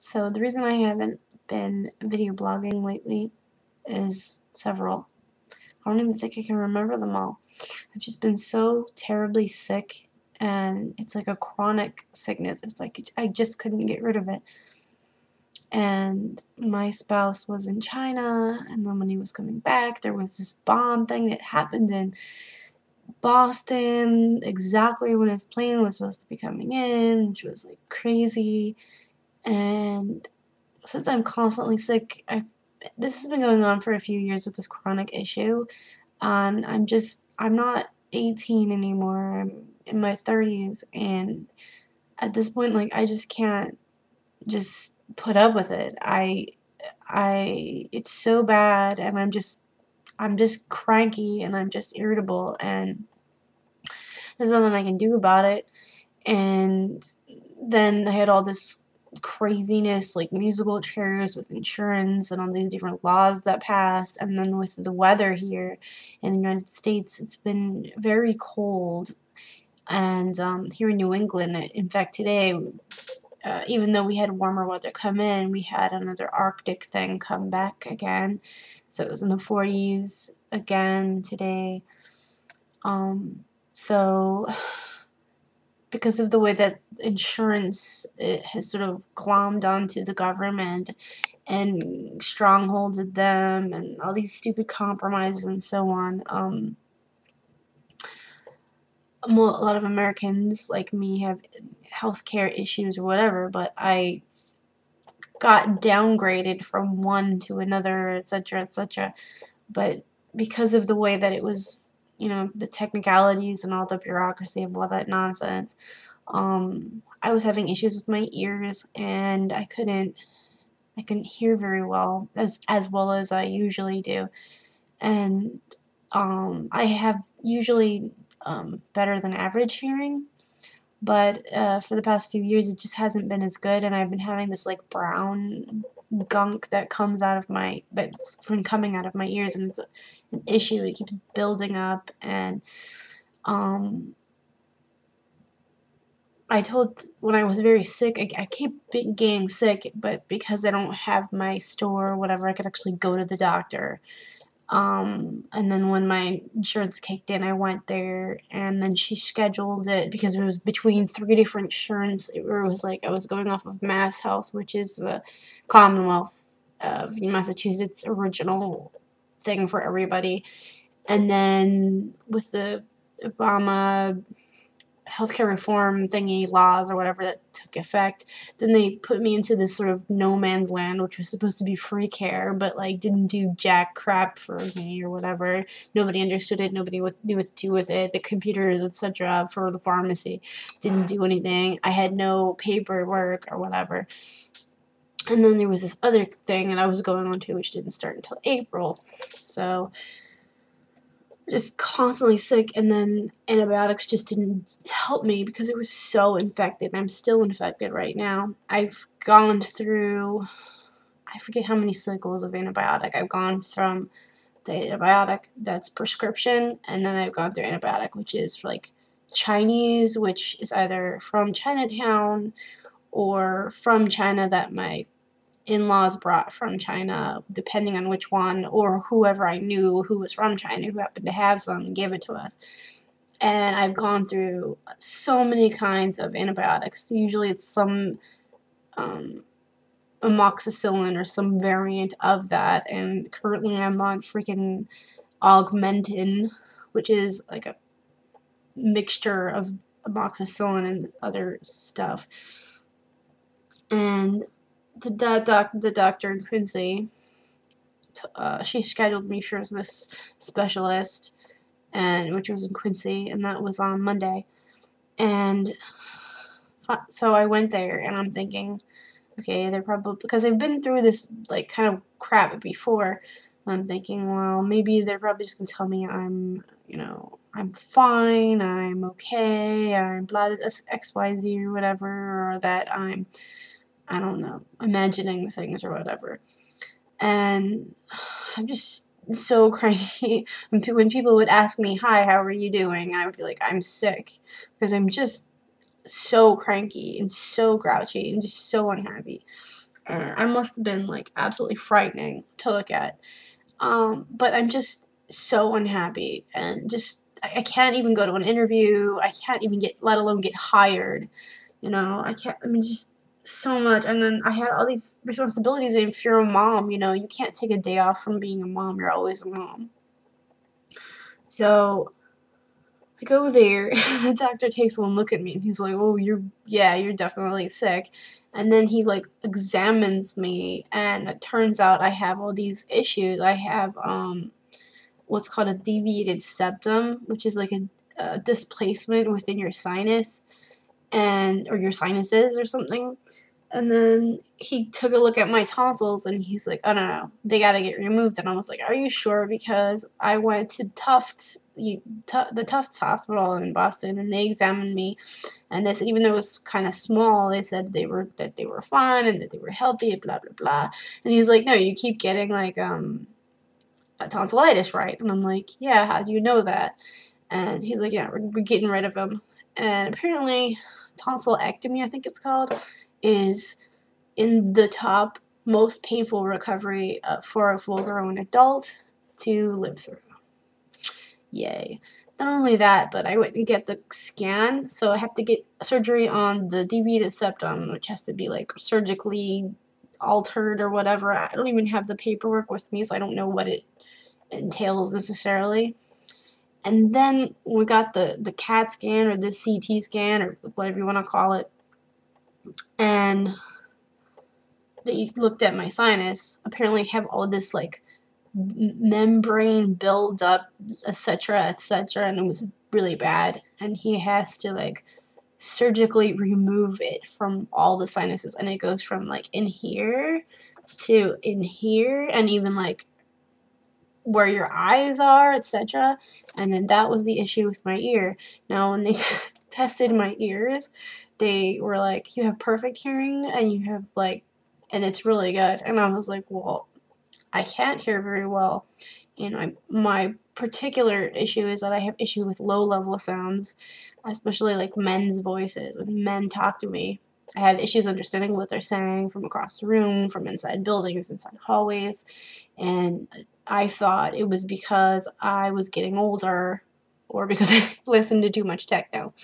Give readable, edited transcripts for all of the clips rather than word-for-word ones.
So the reason I haven't been video blogging lately is several. I don't even think I can remember them all. I've just been so terribly sick, and it's like a chronic sickness. It's like I just couldn't get rid of it. And my spouse was in China, and then when he was coming back, there was this bomb thing that happened in Boston exactly when his plane was supposed to be coming in, which was like crazy. And since I'm constantly sick, this has been going on for a few years with this chronic issue, and I'm not 18 anymore. I'm in my 30s, and at this point, like, I just can't just put up with it. It's so bad, and I'm just cranky, and I'm just irritable, and there's nothing I can do about it. And then I had all this craziness, like musical chairs with insurance and all these different laws that passed. And then with the weather here in the United States, it's been very cold. And here in New England, in fact, today, even though we had warmer weather come in, we had another Arctic thing come back again. So it was in the 40s again today. So because of the way that insurance has sort of glommed onto the government and strongholded them and all these stupid compromises and so on, a lot of Americans like me have healthcare issues or whatever, but I got downgraded from one to another, etc., etc. But because of the way that it was, the technicalities and all the bureaucracy of all that nonsense, I was having issues with my ears, and I couldn't hear very well, as well as I usually do. And I have usually better than average hearing, but for the past few years it just hasn't been as good, and I've been having this like brown gunk that comes out of that's from coming out of my ears, and it's an issue. It keeps building up, and when I was very sick, I keep getting sick, but because I don't have my store or whatever, I could actually go to the doctor. And then when my insurance kicked in, I went there, and then she scheduled it because it was between 3 different insurance. It was like I was going off of Mass Health, which is the Commonwealth of Massachusetts original thing for everybody. And then with the Obama healthcare reform thingy laws or whatever that took effect, then they put me into this sort of no man's land, which was supposed to be free care, but like didn't do jack crap for me or whatever. Nobody understood it. Nobody knew what to do with it. The computers, etc., for the pharmacy didn't do anything. I had no paperwork or whatever. And then there was this other thing that I was going on to, which didn't start until April. So just constantly sick, and then antibiotics just didn't help me because it was so infected. I'm still infected right now. I've gone through, I forget how many cycles of antibiotic. I've gone from the antibiotic that's prescription, and then I've gone through antibiotic, which is for like Chinese, which is either from Chinatown or from China that my in-laws brought from China, depending on which one, or whoever I knew who was from China who happened to have some give it to us. And I've gone through so many kinds of antibiotics. Usually it's some amoxicillin or some variant of that, and currently I'm on freaking Augmentin, which is like a mixture of amoxicillin and other stuff. And the doctor in Quincy, she scheduled me for this specialist, and which was in Quincy, and that was on Monday. And so I went there, and I'm thinking, okay, they're probably, because I've been through this like kind of crap before, and I'm thinking, well, maybe they're probably just gonna tell me I'm fine, I'm okay, I'm blah XYZ or whatever, or that I don't know, imagining things or whatever. And I'm just so cranky. When people would ask me, hi, how are you doing? And I would be like, I'm sick. Because I'm just so cranky and so grouchy and just so unhappy. and I must have been like absolutely frightening to look at. But I'm just so unhappy, and just I can't even go to an interview. I can't even get, let alone get hired. You know, I can't. I mean, just so much. And then I had all these responsibilities. And if you're a mom, you know, you can't take a day off from being a mom. You're always a mom. So I go there, and the doctor takes one look at me, and he's like, "Oh, you're definitely sick." And then he like examines me, and it turns out I have all these issues. I have what's called a deviated septum, which is like a displacement within your sinus, and or your sinuses or something. And then he took a look at my tonsils, and he's like, "Oh no, they gotta get removed." And I was like, "Are you sure?" Because I went to the Tufts Hospital in Boston, and they examined me, and they said even though it was kind of small, they said they were fine and that they were healthy, blah blah blah. And he's like, "No, you keep getting like tonsillitis, right?" And I'm like, "Yeah, how do you know that?" And he's like, "Yeah, we're getting rid of them." And apparently, tonsillectomy, I think it's called, is in the top most painful recovery for a full-grown adult to live through. Yay. Not only that, but I went and get the scan, so I have to get surgery on the deviated septum, which has to be like surgically altered or whatever. I don't even have the paperwork with me, so I don't know what it entails necessarily. And then we got the CAT scan or the CT scan or whatever you want to call it, and they looked at my sinus. Apparently, I have all this like membrane buildup, etc., etc., and it was really bad. And he has to like surgically remove it from all the sinuses, and it goes from like in here to in here, and even like where your eyes are, etc. And then that was the issue with my ear. Now, when they tested my ears, they were like, "You have perfect hearing, and you have like, and it's really good." And I was like, "Well, I can't hear very well." And my particular issue is that I have issue with low-level sounds, especially like men's voices. When men talk to me, I have issues understanding what they're saying from across the room, from inside buildings, inside hallways, and I thought it was because I was getting older or because I listened to too much techno.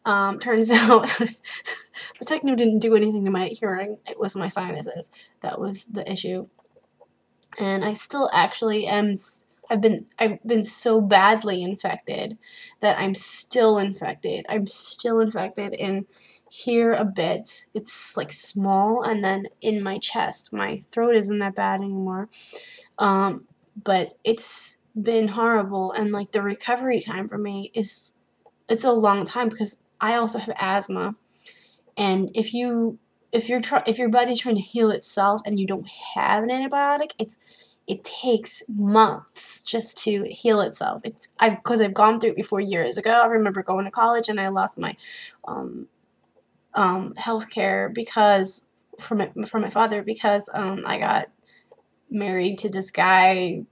Turns out the techno didn't do anything to my hearing. It was my sinuses. That was the issue. And I still actually am. I've been so badly infected that I'm still infected. I'm still infected in here a bit. It's like small, and then in my chest. My throat isn't that bad anymore. But it's been horrible, and like the recovery time for me it's a long time because I also have asthma, and if your body's trying to heal itself and you don't have an antibiotic, it takes months just to heal itself. Because I've gone through it before years ago. I remember going to college and I lost my health care because from my father because I got married to this guy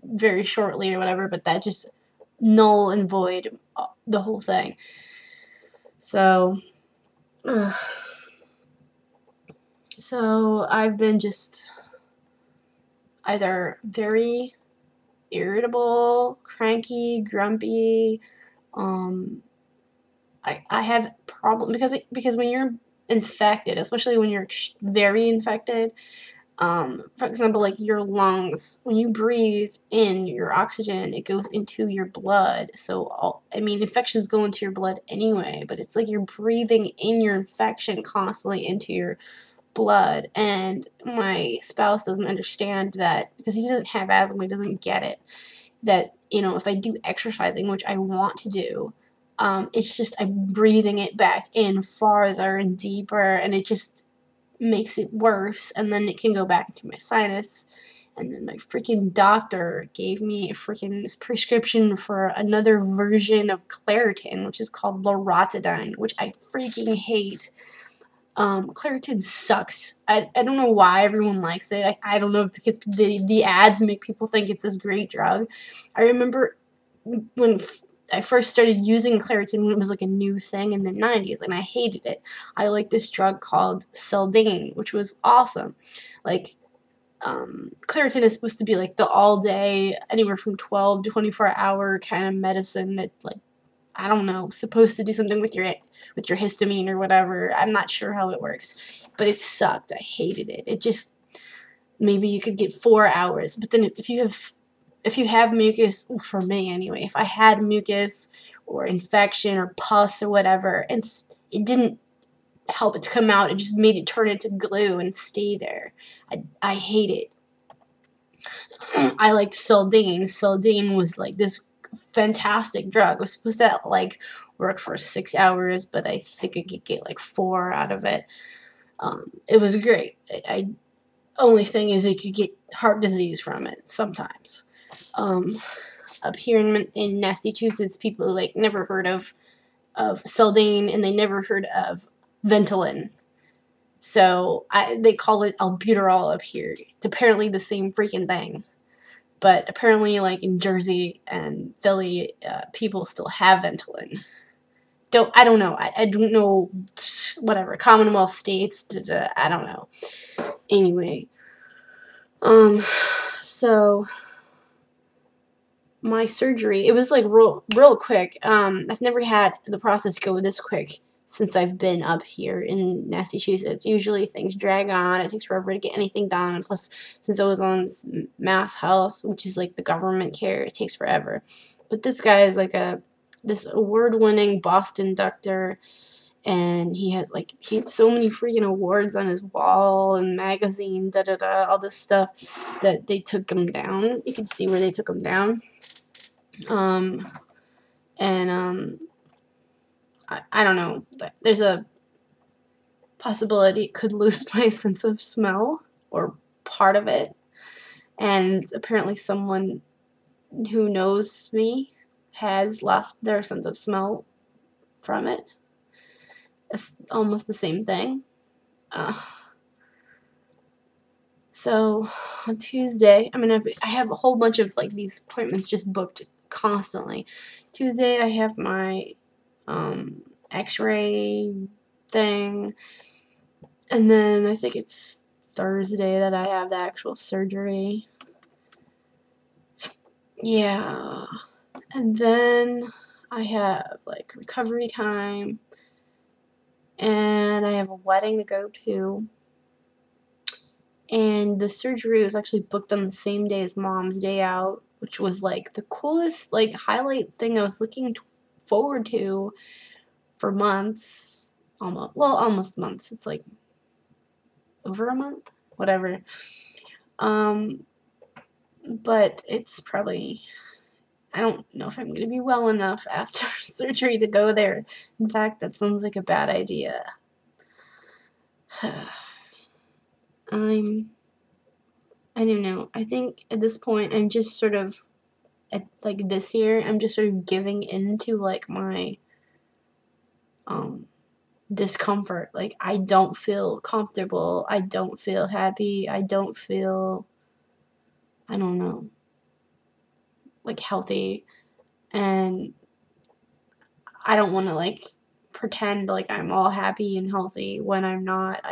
very shortly or whatever, but that just null and void the whole thing. So, so I've been just either very irritable, cranky, grumpy. I have problem because when you're infected, especially when you're very infected. For example, like your lungs, when you breathe in your oxygen, it goes into your blood. So, infections go into your blood anyway, but it's like you're breathing in your infection constantly into your blood. And my spouse doesn't understand that because he doesn't have asthma, he doesn't get it. That, if I do exercising, which I want to do, it's just I'm breathing it back in farther and deeper, and it just makes it worse, and then it can go back into my sinus. And then my freaking doctor gave me a freaking prescription for another version of Claritin, which is called Loratadine, which I freaking hate. Claritin sucks. I don't know why everyone likes it. I don't know if because the ads make people think it's this great drug. I remember when I first started using Claritin when it was like a new thing in the 90s, and I hated it. I liked this drug called Seldane, which was awesome. Like, Claritin is supposed to be like the all-day, anywhere from 12 to 24-hour kind of medicine that, like, I don't know, supposed to do something with your histamine or whatever. I'm not sure how it works, but it sucked. I hated it. It just, maybe you could get 4 hours, but then if you have mucus, for me anyway, if I had mucus or infection or pus or whatever, and it didn't help it to come out, it just made it turn into glue and stay there. I hate it. I liked Seldane. Seldane was like this fantastic drug. It was supposed to like work for 6 hours, but I think I could get like 4 out of it. It was great. Only thing is you could get heart disease from it sometimes. Up here in Massachusetts, people like never heard of Seldane, and they never heard of Ventolin. So they call it albuterol up here. It's apparently the same freaking thing. But apparently, like in Jersey and Philly, people still have Ventolin. I don't know. I don't know. Whatever. Commonwealth states. I don't know. Anyway. So my surgery, it was like real quick. I've never had the process go this quick since I've been up here in Massachusetts. Usually things drag on. It takes forever to get anything done. And plus, since I was on Mass Health, which is like the government care, it takes forever. But this guy is like this award-winning Boston doctor, and he had so many freaking awards on his wall and magazine, all this stuff, that they took him down. You can see where they took him down. I don't know, but there's a possibility it could lose my sense of smell, or part of it, and apparently someone who knows me has lost their sense of smell from it. It's almost the same thing. So on Tuesday, I have a whole bunch of like these appointments just booked constantly. Tuesday I have my x-ray thing, and then I think it's Thursday that I have the actual surgery. Yeah. And then I have like recovery time, and I have a wedding to go to, and the surgery was actually booked on the same day as Mom's Day Out, which was like the coolest like highlight thing I was looking forward to for months. Almost months. It's like over a month, whatever. But it's probably, I don't know if I'm going to be well enough after surgery to go there. In fact, that sounds like a bad idea. I don't know. I think at this point I'm just sort of, like this year, I'm just sort of giving into like my discomfort. Like, I don't feel comfortable. I don't feel happy. I don't feel, I don't know, like healthy. And I don't want to like pretend like I'm all happy and healthy when I'm not.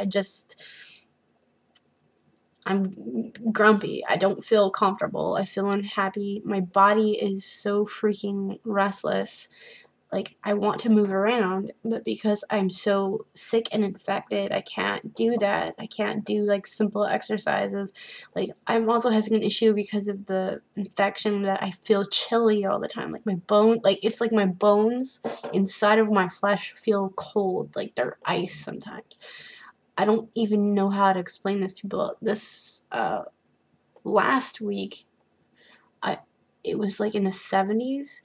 I'm grumpy. I don't feel comfortable. I feel unhappy. My body is so freaking restless. Like, I want to move around, but because I'm so sick and infected, I can't do that. I can't do, like, simple exercises. Like, I'm also having an issue because of the infection that I feel chilly all the time. Like, it's like my bones inside of my flesh feel cold. Like, they're ice sometimes. I don't even know how to explain this to people. This, last week, it was, like, in the 70s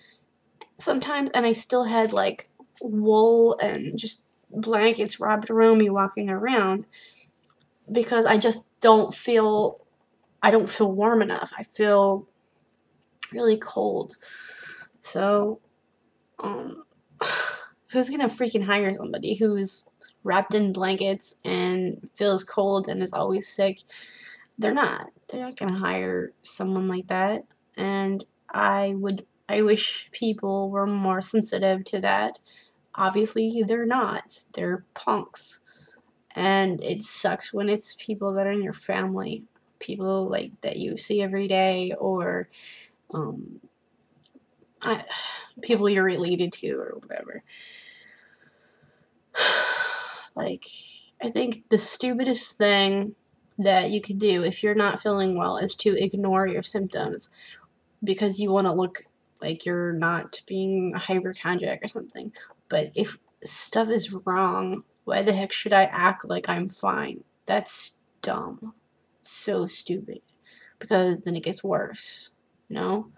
sometimes, and I still had like wool and just blankets wrapped around me walking around, because I just don't feel warm enough. I feel really cold. So who's gonna freaking hire somebody who's wrapped in blankets and feels cold and is always sick? They're not gonna hire someone like that. And I would I wish people were more sensitive to that. Obviously, they're not. They're punks. And it sucks when it's people that are in your family, people like that you see every day, or um, I, people you're related to or whatever. Like, I think the stupidest thing that you could do if you're not feeling well is to ignore your symptoms because you want to look like you're not being a hypochondriac or something. But if stuff is wrong, why the heck should I act like I'm fine? That's dumb. So stupid. Because then it gets worse, you know?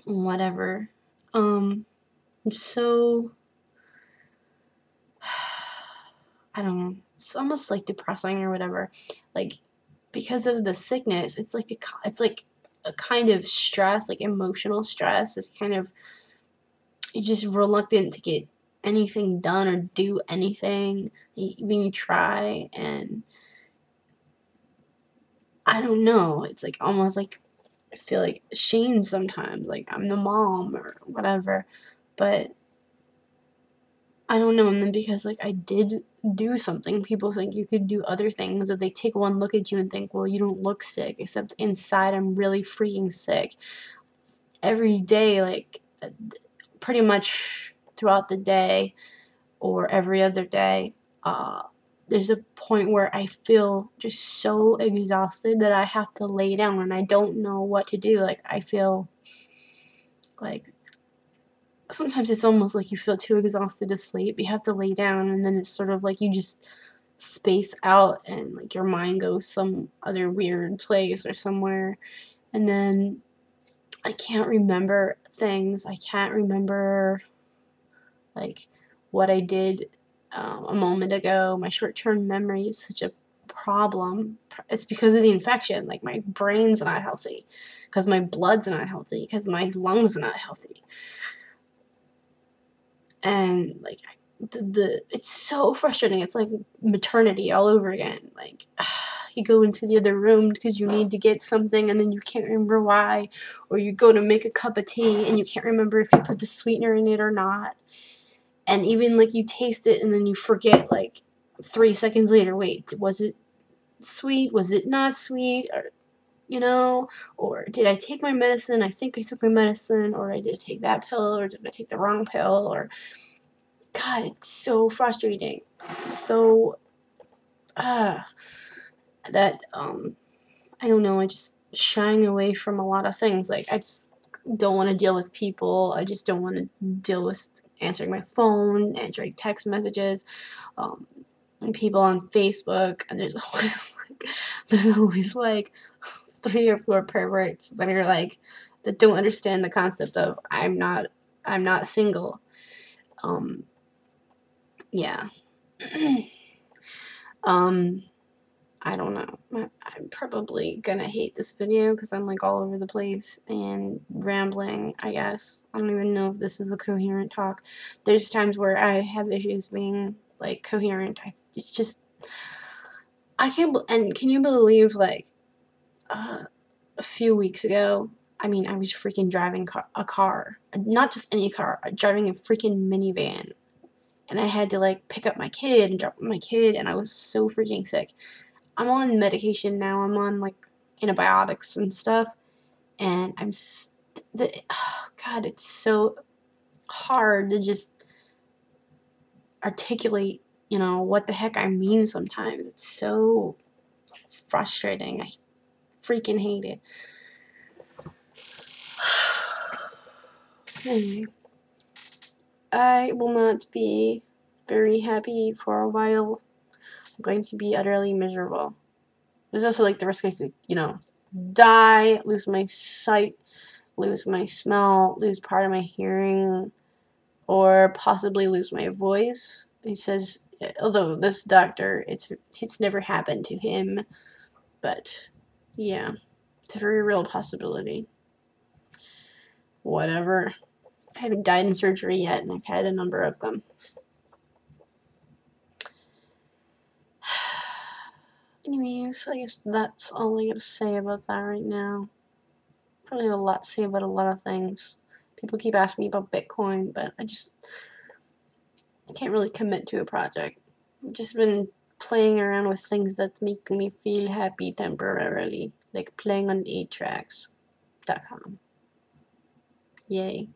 Whatever. So I don't know. It's almost like depressing or whatever. Like, because of the sickness, it's like a kind of stress, like emotional stress. It's kind of, you're just reluctant to get anything done or do anything, even you try, and I don't know. It's like almost like I feel like ashamed sometimes, like I'm the mom or whatever, but I don't know. And then because like I did do something, people think you could do other things, or they take one look at you and think, well, you don't look sick, except inside I'm really freaking sick. Every day, like pretty much throughout the day or every other day, uh, there's a point where I feel just so exhausted that I have to lay down and I don't know what to do. Like, I feel like sometimes it's almost like you feel too exhausted to sleep. You have to lay down, and then it's sort of like you just space out and like your mind goes some other weird place or somewhere. And then I can't remember things. I can't remember like what I did a moment ago. My short-term memory is such a problem. It's because of the infection. Like, my brain's not healthy, because my blood's not healthy, because my lungs are not healthy. And like it's so frustrating. It's like maternity all over again. Like, you go into the other room because you need to get something and then you can't remember why, or you go to make a cup of tea and you can't remember if you put the sweetener in it or not. And even like you taste it and then you forget like 3 seconds later, wait, was it sweet? Was it not sweet? Or, you know, or did I take my medicine? I think I took my medicine, or I did take that pill, or did I take the wrong pill? Or, God, it's so frustrating. So, that, I don't know, I just shying away from a lot of things. Like, I just don't want to deal with people. I just don't want to deal with answering my phone, answering text messages, um, and people on Facebook, and there's always like 3 or 4 perverts that are like, that don't understand the concept of I'm not single. Yeah. um, I don't know. I'm probably gonna hate this video because I'm like all over the place and rambling, I guess. I don't even know if this is a coherent talk. There's times where I have issues being like coherent. It's just, I can't, and can you believe like a few weeks ago, I mean, I was freaking driving a car, not just any car, driving a freaking minivan. And I had to like pick up my kid and drop my kid, and I was so freaking sick. I'm on medication now. I'm on like antibiotics and stuff, and oh God, it's so hard to just articulate, what the heck I mean sometimes. It's so frustrating. I freaking hate it. Anyway, I will not be very happy for a while. I'm going to be utterly miserable. There's also like the risk I could, die, lose my sight, lose my smell, lose part of my hearing, or possibly lose my voice. He says, although this doctor, it's never happened to him, but yeah, it's a very real possibility. Whatever. I haven't died in surgery yet, and I've had a number of them. Anyways, I guess that's all I gotta say about that right now. probably have a lot to say about a lot of things. People keep asking me about Bitcoin, but I can't really commit to a project. I've just been playing around with things that make me feel happy temporarily, like playing on 8tracks.com. Yay.